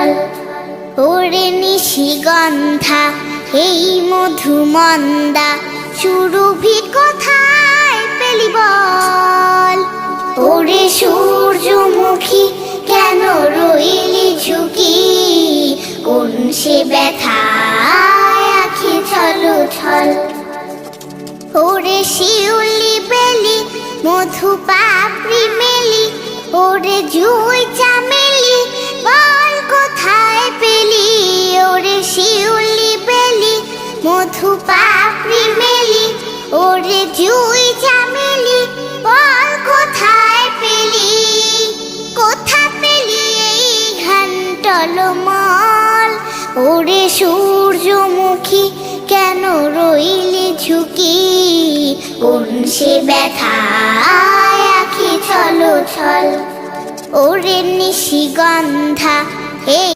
ছল। ওরে নিশিগন্ধা এই মধুমন্দা সুরভি কোথায় পেলি বল? ওরে সূর্যমুখী কেন রইলি ঝুঁকি? কোন সে ব্যথায় আখি ছলো ছল। ওরে শিউলি বেলি মধু পাপড়ি মেলি, ওরে জুই চামেলি বল কোথায় পেলি? ওরে শিউলি বেলি মধু পাপড়ি মেলি, ওরে জুই চামেলি বল কোথায় পেলি? কোথা পেলি এই ঘান টলমল? ওরে সূর্যমুখী কেন রইলি ঝুঁকি? কোন সে ব্যথায় আখি ছলো ছল। ওরে নিশিগন্ধা এই